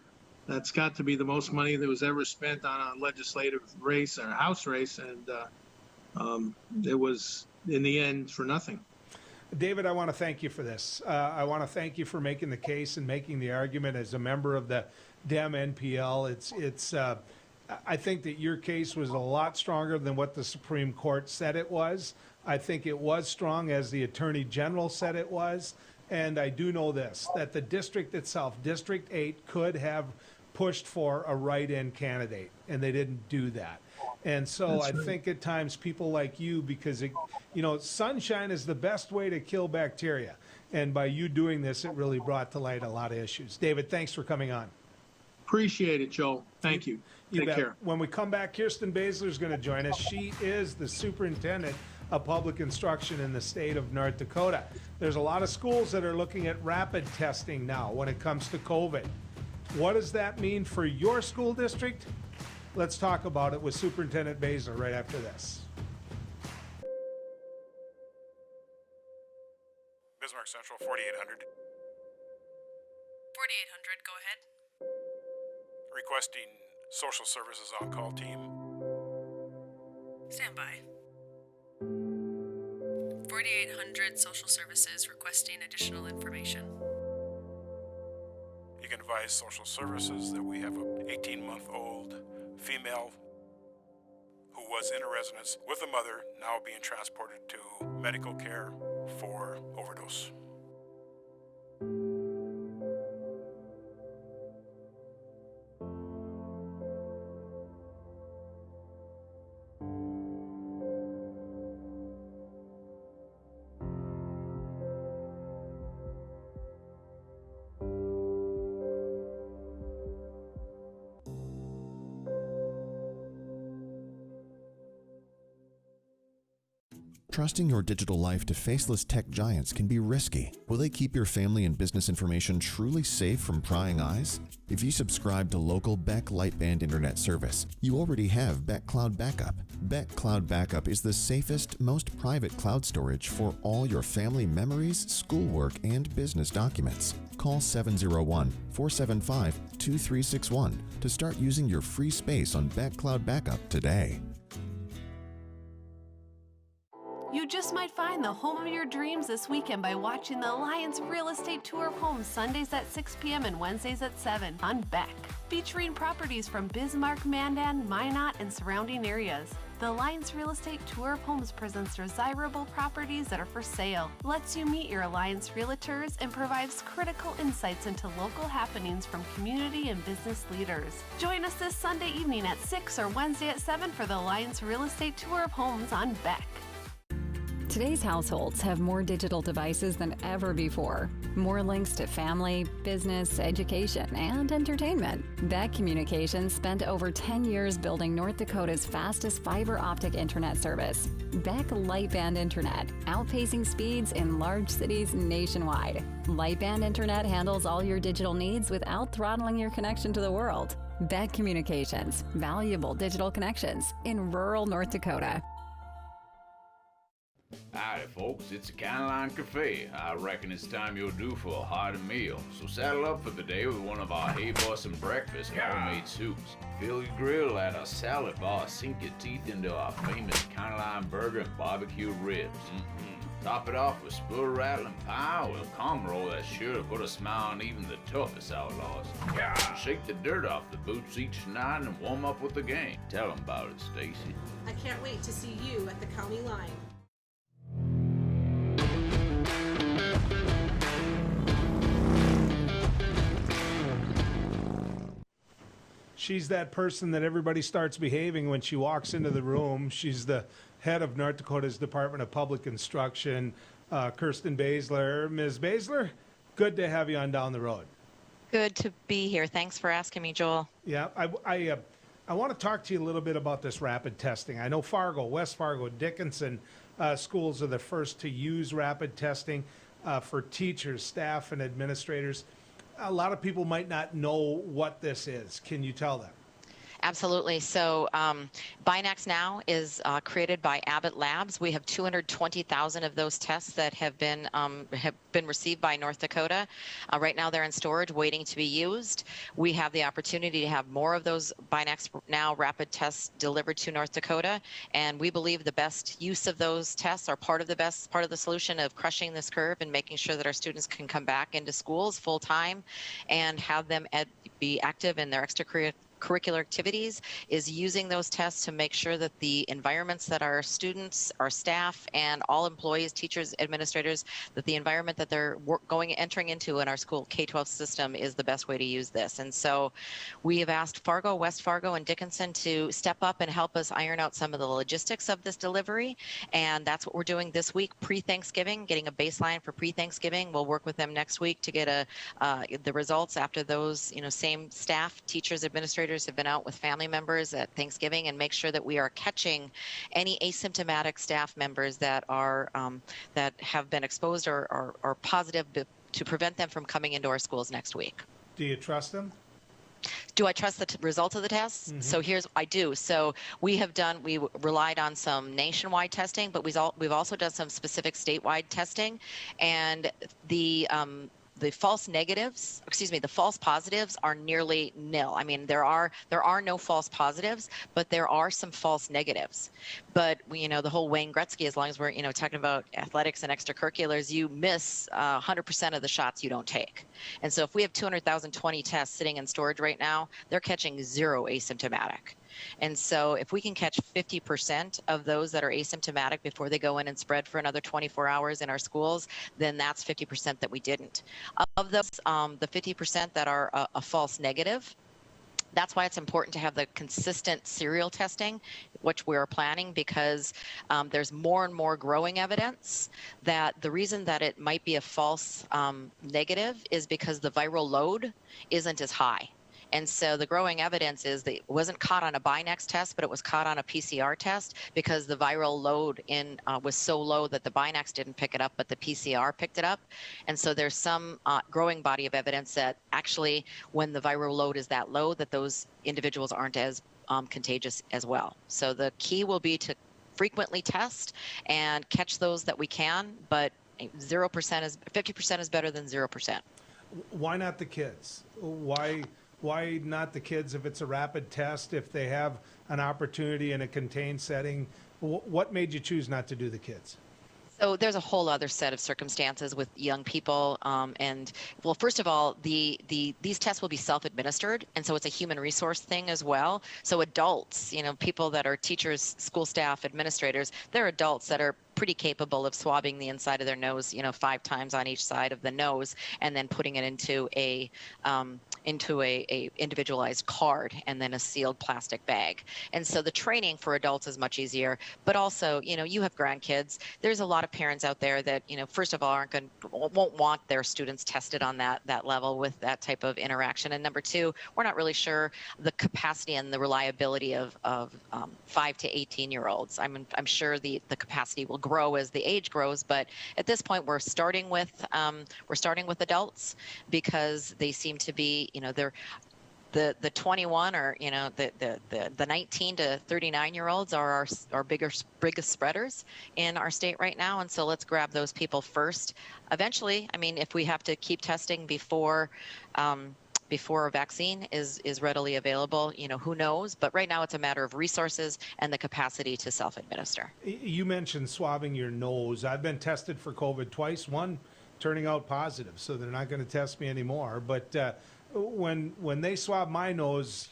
That's got to be the most money that was ever spent on a legislative race or a House race, and it was, in the end, for nothing. David, I want to thank you for this. I want to thank you for making the case and making the argument as a member of the Dem NPL. I think that your case was a lot stronger than what the Supreme Court said it was. I think it was strong as the Attorney General said it was. And I do know this, that the district itself, District 8, could have pushed for a write-in candidate, and they didn't do that. And so I think at times people like you, because, sunshine is the best way to kill bacteria. And by you doing this, it really brought to light a lot of issues. David, thanks for coming on. Appreciate it, Joel. Thank you. You Take bet. care. When we come back, Kirsten Baszler is going to join us. She is the superintendent of public instruction in the state of North Dakota. There's a lot of schools that are looking at rapid testing now when it comes to COVID. What does that mean for your school district? Let's talk about it with Superintendent Baszler right after this. Bismarck Central, 4800. 4800, go ahead. Requesting social services on-call team. Stand by. 4800 social services requesting additional information. You can advise social services that we have an 18-month-old female who was in a residence with a mother now being transported to medical care for overdose. Trusting your digital life to faceless tech giants can be risky. Will they keep your family and business information truly safe from prying eyes? If you subscribe to local Beck Lightband Internet service, you already have Beck Cloud Backup. Beck Cloud Backup is the safest, most private cloud storage for all your family memories, schoolwork, and business documents. Call 701-475-2361 to start using your free space on Beck Cloud Backup today. You just might find the home of your dreams this weekend by watching the Alliance Real Estate Tour of Homes Sundays at 6 p.m. and Wednesdays at 7 on Beck, featuring properties from Bismarck, Mandan, Minot, and surrounding areas. The Alliance Real Estate Tour of Homes presents desirable properties that are for sale, lets you meet your Alliance realtors, and provides critical insights into local happenings from community and business leaders. Join us this Sunday evening at 6 or Wednesday at 7 for the Alliance Real Estate Tour of Homes on Beck. Today's households have more digital devices than ever before. More links to family, business, education, and entertainment. Beck Communications spent over 10 years building North Dakota's fastest fiber optic internet service. Beck Lightband Internet, outpacing speeds in large cities nationwide. Lightband Internet handles all your digital needs without throttling your connection to the world. Beck Communications, valuable digital connections in rural North Dakota. Howdy folks, it's the County Line Cafe. I reckon it's time you're due for a hearty meal. So saddle up for the day with one of our Hey Bossin' breakfast homemade soups. Fill your grill at our salad bar, sink your teeth into our famous County Line burger and barbecue ribs. Top it off with spur rattling pie with a calm roll that's sure to put a smile on even the toughest outlaws. Shake the dirt off the boots each night and warm up with the game. Tell them about it, Stacy. I can't wait to see you at the county line. She's that person that everybody starts behaving when she walks into the room. She's the head of North Dakota's Department of Public Instruction, Kirsten Baszler. Ms. Baszler, good to have you on Down the Road. Good to be here. Thanks for asking me, Joel. Yeah, I want to talk to you a little bit about this rapid testing. I know Fargo, West Fargo, Dickinson schools are the first to use rapid testing for teachers, staff, and administrators. A lot of people might not know what this is. Can you tell them? Absolutely. So Binax Now is created by Abbott Labs. We have 220,000 of those tests that have been received by North Dakota. Right now they're in storage waiting to be used. We have the opportunity to have more of those Binax Now rapid tests delivered to North Dakota, and we believe the best use of those tests are part of the solution of crushing this curve and making sure that our students can come back into schools full time and have them be active in their extracurricular activities, is using those tests to make sure that the environments that our students, our staff, and all employees, teachers, administrators, that the environment that they're entering into in our school K-12 system is the best way to use this. And so we have asked Fargo, West Fargo, and Dickinson to step up and help us iron out some of the logistics of this delivery. And that's what we're doing this week, pre-Thanksgiving, getting a baseline for pre-Thanksgiving. We'll work with them next week to get the results after those, same staff, teachers, administrators have been out with family members at Thanksgiving, and make sure that we are catching any asymptomatic staff members that are that have been exposed or positive to prevent them from coming into our schools next week. Do you trust them? Do I trust the results of the tests? Mm-hmm. So I do. So we relied on some nationwide testing, but we've also done some specific statewide testing, and the false positives are nearly nil. I mean, there are no false positives, but there are some false negatives. But the whole Wayne Gretzky, as long as we're talking about athletics and extracurriculars, you miss 100% of the shots you don't take. And so if we have 200,020 tests sitting in storage right now, they're catching 0 asymptomatic. And so if we can catch 50% of those that are asymptomatic before they go in and spread for another 24 hours in our schools, then that's 50% that we didn't. Of those, the 50% that are a false negative, that's why it's important to have the consistent serial testing, which we're planning, because there's more and more growing evidence that the reason that it might be a false negative is because the viral load isn't as high. And so the growing evidence is that it wasn't caught on a Binax test, but it was caught on a PCR test because the viral load was so low that the Binax didn't pick it up, but the PCR picked it up. And so there's some growing body of evidence that actually when the viral load is that low, that those individuals aren't as contagious as well. So the key will be to frequently test and catch those that we can, but 50% is better than 0%. Why not the kids? Why not the kids if it's a rapid test, if they have an opportunity in a contained setting? What made you choose not to do the kids? So there's a whole other set of circumstances with young people. And well, first of all, these tests will be self-administered. And so it's a human resource thing as well. So adults, people that are teachers, school staff, administrators, they're adults that are pretty capable of swabbing the inside of their nose, 5 times on each side of the nose, and then putting it into a individualized card and then a sealed plastic bag. And so the training for adults is much easier. But also, you have grandkids. There's a lot of parents out there that, first of all, won't want their students tested on that level with that type of interaction. And number two, we're not really sure the capacity and the reliability of 5 to 18-year-olds. I'm sure the capacity will grow as the age grows, but at this point we're starting with adults because they seem to be, they're the 21 or the 19 to 39-year-olds are our biggest spreaders in our state right now, and so let's grab those people first. Eventually, if we have to keep testing before a vaccine is readily available, who knows? But right now it's a matter of resources and the capacity to self-administer. You mentioned swabbing your nose. I've been tested for COVID twice, one turning out positive, so they're not going to test me anymore. But when they swabbed my nose,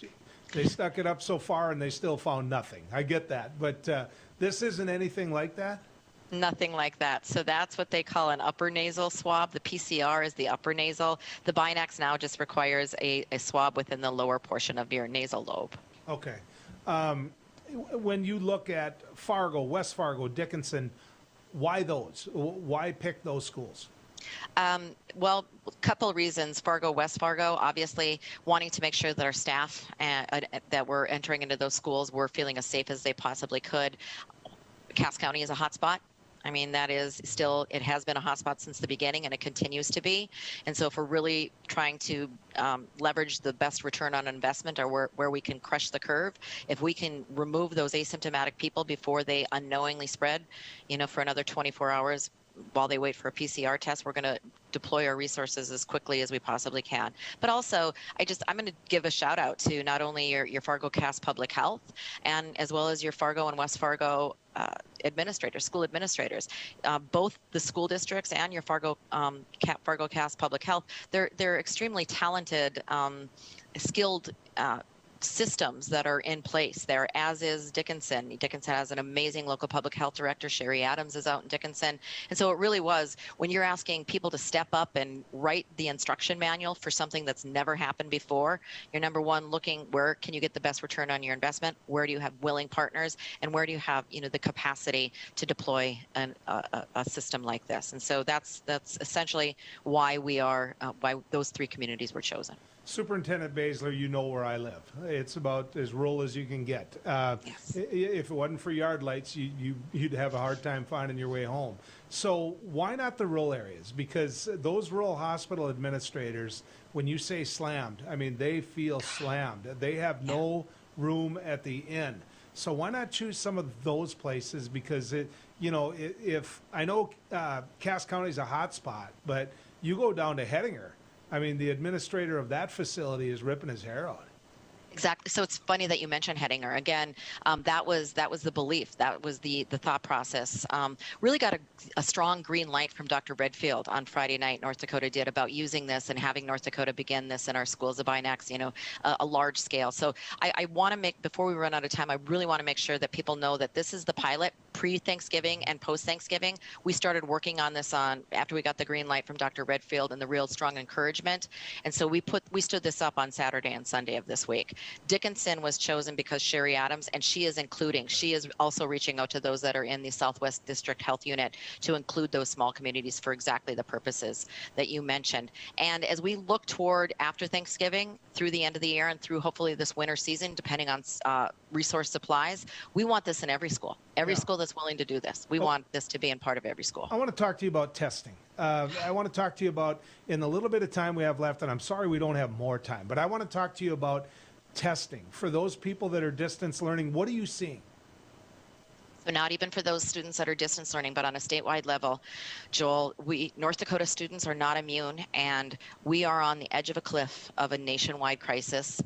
they stuck it up so far and they still found nothing. I get that. But this isn't anything like that? Nothing like that. So that's what they call an upper nasal swab. The PCR is the upper nasal. The Binax now just requires a swab within the lower portion of your nasal lobe. Okay. When you look at Fargo, West Fargo, Dickinson, why those? Why pick those schools? Well, a couple of reasons. Fargo, West Fargo, obviously wanting to make sure that our staff that were entering into those schools were feeling as safe as they possibly could. Cass County is a hotspot. That is still, it has been a hotspot since the beginning and it continues to be. And so if we're really trying to leverage the best return on investment or where we can crush the curve, if we can remove those asymptomatic people before they unknowingly spread, for another 24 hours, while they wait for a PCR test, we're going to deploy our resources as quickly as we possibly can. But also, I'm going to give a shout out to not only your Fargo Cass Public Health, and as well as your Fargo and West Fargo administrators, school administrators, both the school districts and your Fargo Cass Public Health. They're extremely talented, skilled systems that are in place there, as is Dickinson. Dickinson has an amazing local public health director. Sherry Adams is out in Dickinson. And so it really was, when you're asking people to step up and write the instruction manual for something that's never happened before, you're number one looking where can you get the best return on your investment, where do you have willing partners, and where do you have the capacity to deploy a system like this. And so that's essentially why why those 3 communities were chosen. Superintendent Baszler, you know where I live. It's about as rural as you can get. Yes. If it wasn't for yard lights, you'd have a hard time finding your way home. So why not the rural areas? Because those rural hospital administrators, when you say slammed, they feel slammed. They have no room at the inn. So why not choose some of those places? Because if I know Cass County is a hot spot, but you go down to Hettinger, the administrator of that facility is ripping his hair out. Exactly. So it's funny that you mentioned Hettinger. Again, that was the belief. That was the thought process. Really got a strong green light from Dr. Redfield on Friday night. North Dakota did about using this and having North Dakota begin this in our schools of Binax, a large scale. So I want to before we run out of time, I really want to make sure that people know that this is the pilot pre-Thanksgiving and post-Thanksgiving. We started working on this after we got the green light from Dr. Redfield and the real strong encouragement. And so we stood this up on Saturday and Sunday of this week. Dickinson was chosen because Sherry Adams, and she is also reaching out to those that are in the Southwest District Health Unit to include those small communities for exactly the purposes that you mentioned. And as we look toward after Thanksgiving, through the end of the year and through hopefully this winter season, depending on resource supplies, we want this in every school. Every school that's willing to do this. We want this to be in part of every school. I want to talk to you about testing. I want to talk to you about, in the little bit of time we have left, and I'm sorry we don't have more time, but I want to talk to you about testing. For those people that are distance learning, what are you seeing? So not even for those students that are distance learning, but on a statewide level, Joel, North Dakota students are not immune, and we are on the edge of a cliff of a nationwide crisis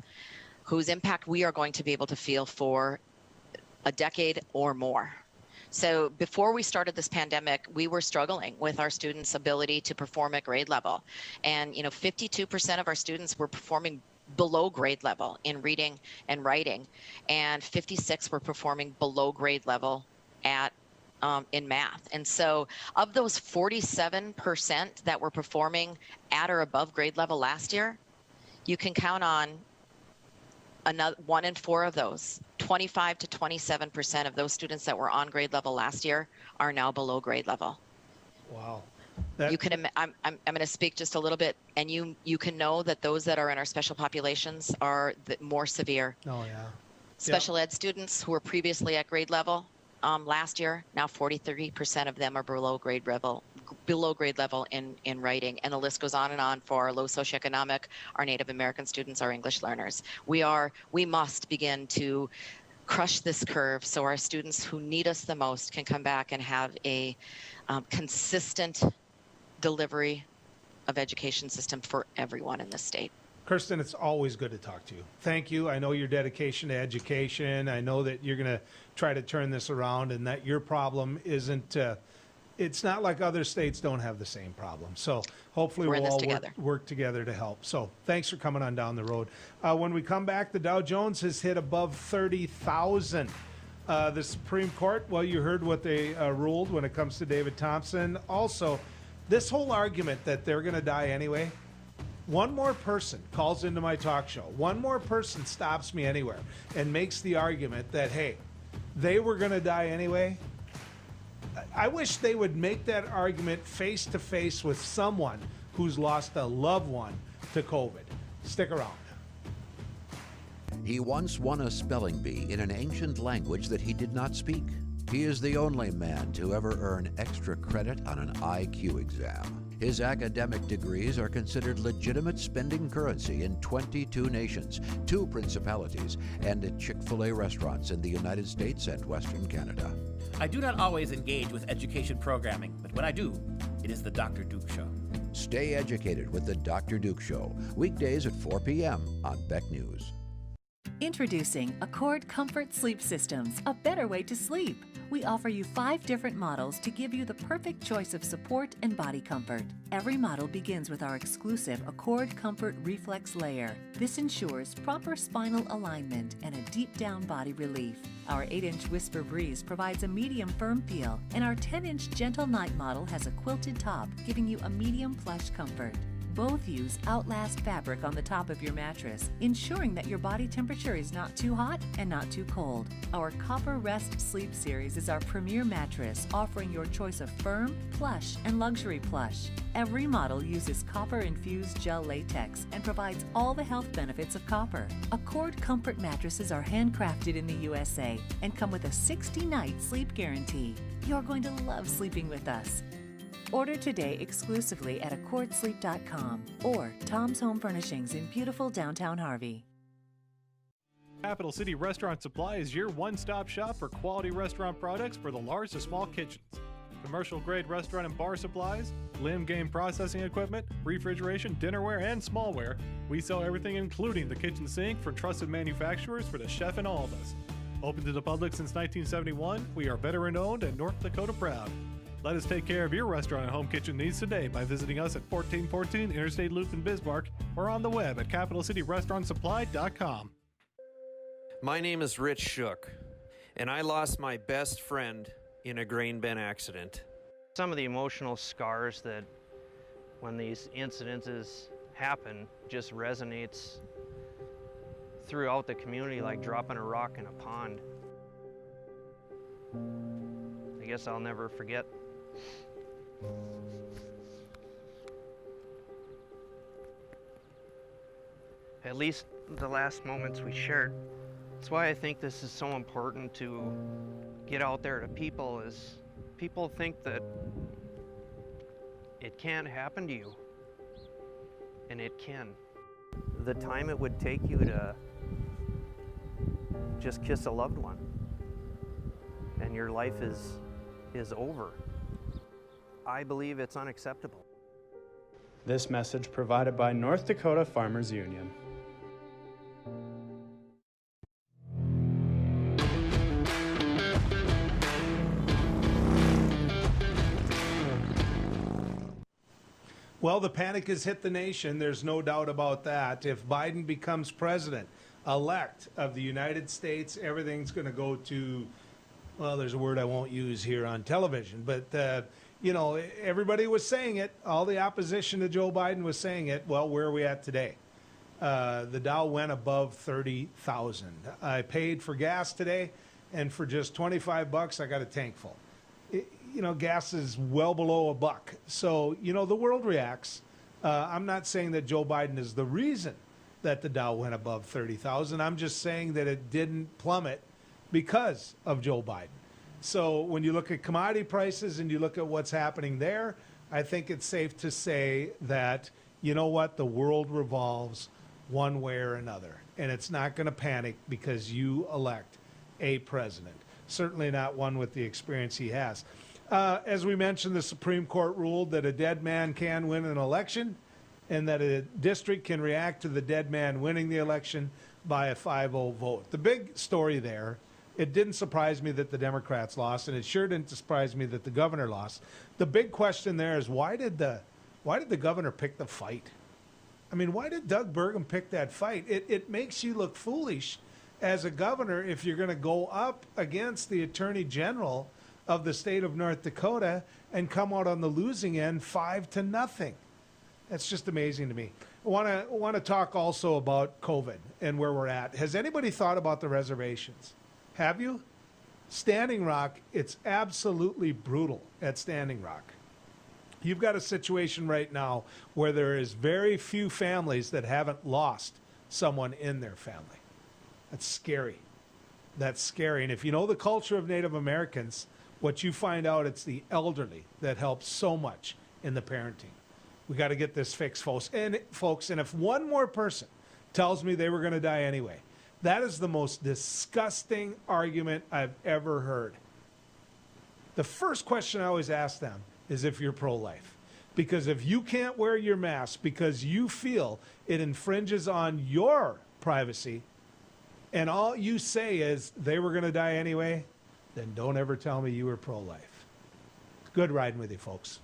whose impact we are going to be able to feel for a decade or more. So before we started this pandemic, we were struggling with our students' ability to perform at grade level. And 52% of our students were performing below grade level in reading and writing, and 56 were performing below grade level in math. And so of those 47% that were performing at or above grade level last year, you can count on another 1 in 4 of those. 25 to 27% of those students that were on grade level last year are now below grade level. Wow. You can. I'm going to speak just a little bit, and you can know that those that are in our special populations are more severe. Oh yeah. Special ed students who were previously at grade level last year, now 43% of them are below grade level in writing, and the list goes on and on for our low socioeconomic, our Native American students, our English learners. We must begin to crush this curve so our students who need us the most can come back and have a consistent delivery of education system for everyone in this state. Kirsten, it's always good to talk to you. Thank you. I know your dedication to education. I know that you're going to try to turn this around, and that your problem isn't, it's not like other states don't have the same problem. So hopefully we'll all work together to help. So thanks for coming on down the road. When we come back, the Dow Jones has hit above 30,000. The Supreme Court, well, you heard what they ruled when it comes to David Thompson. Also, this whole argument that they're going to die anyway, one more person calls into my talk show, one more person stops me anywhere and makes the argument that, hey, they were going to die anyway. I wish they would make that argument face to face with someone who's lost a loved one to COVID. Stick around. He once won a spelling bee in an ancient language that he did not speak. He is the only man to ever earn extra credit on an IQ exam. His academic degrees are considered legitimate spending currency in 22 nations, 2 principalities, and at Chick-fil-A restaurants in the United States and Western Canada. I do not always engage with education programming, but when I do, it is the Dr. Duke Show. Stay educated with the Dr. Duke Show, weekdays at 4 p.m. on Beck News. Introducing Accord Comfort Sleep Systems, a better way to sleep. We offer you 5 different models to give you the perfect choice of support and body comfort. Every model begins with our exclusive Accord Comfort Reflex Layer. This ensures proper spinal alignment and a deep down body relief. Our 8-inch Whisper Breeze provides a medium firm feel, and our 10-inch Gentle Night model has a quilted top, giving you a medium plush comfort. Both use Outlast fabric on the top of your mattress, ensuring that your body temperature is not too hot and not too cold. Our Copper Rest Sleep Series is our premier mattress, offering your choice of firm, plush, and luxury plush. Every model uses copper-infused gel latex and provides all the health benefits of copper. Accord Comfort mattresses are handcrafted in the USA and come with a 60-night sleep guarantee. You're going to love sleeping with us. Order today exclusively at accordsleep.com or Tom's Home Furnishings in beautiful downtown Harvey. Capital City Restaurant Supply is your one-stop shop for quality restaurant products for the large to small kitchens. Commercial-grade restaurant and bar supplies, limb game processing equipment, refrigeration, dinnerware, and smallware. We sell everything including the kitchen sink from trusted manufacturers for the chef and all of us. Open to the public since 1971, we are veteran-owned and North Dakota proud. Let us take care of your restaurant and home kitchen needs today by visiting us at 1414 Interstate Loop in Bismarck or on the web at capitalcityrestaurantsupply.com. My name is Rich Shook, and I lost my best friend in a grain bin accident. Some of the emotional scars that when these incidences happen just resonates throughout the community like dropping a rock in a pond. I guess I'll never forget. At least the last moments we shared. That's why I think this is so important to get out there to people, is people think that it can't happen to you, and it can. The time it would take you to just kiss a loved one, and your life is over. I believe it's unacceptable. This message provided by North Dakota Farmers Union. Well, the panic has hit the nation. There's no doubt about that. If Biden becomes president-elect of the United States, everything's going to go to, well, there's a word I won't use here on television, but, you know, everybody was saying it. All the opposition to Joe Biden was saying it. Well, where are we at today? The Dow went above 30,000. I paid for gas today, and for just 25 bucks, I got a tank full. You know, gas is well below $1. So, you know, the world reacts. I'm not saying that Joe Biden is the reason that the Dow went above 30,000. I'm just saying that it didn't plummet because of Joe Biden. So when you look at commodity prices and you look at what's happening there, I think it's safe to say that, you know what, the world revolves one way or another. And it's not going to panic because you elect a president. Certainly not one with the experience he has. As we mentioned, the Supreme Court ruled that a dead man can win an election and that a district can react to the dead man winning the election by a 5-0 vote. The big story there, it didn't surprise me that the Democrats lost, and it sure didn't surprise me that the governor lost. The big question there is why did the governor pick the fight? I mean, why did Doug Burgum pick that fight? It makes you look foolish as a governor if you're going to go up against the Attorney General of the state of North Dakota and come out on the losing end 5-0. That's just amazing to me. I want to talk also about COVID and where we're at. Has anybody thought about the reservations? Have you? Standing Rock, it's absolutely brutal at Standing Rock. You've got a situation right now where there is very few families that haven't lost someone in their family. That's scary. That's scary. And if you know the culture of Native Americans, what you find out, it's the elderly that helps so much in the parenting. We got to get this fixed, folks. And if one more person tells me they were going to die anyway, that is the most disgusting argument I've ever heard. The first question I always ask them is if you're pro-life. Because if you can't wear your mask because you feel it infringes on your privacy, and all you say is they were going to die anyway, then don't ever tell me you were pro-life. Good riding with you, folks.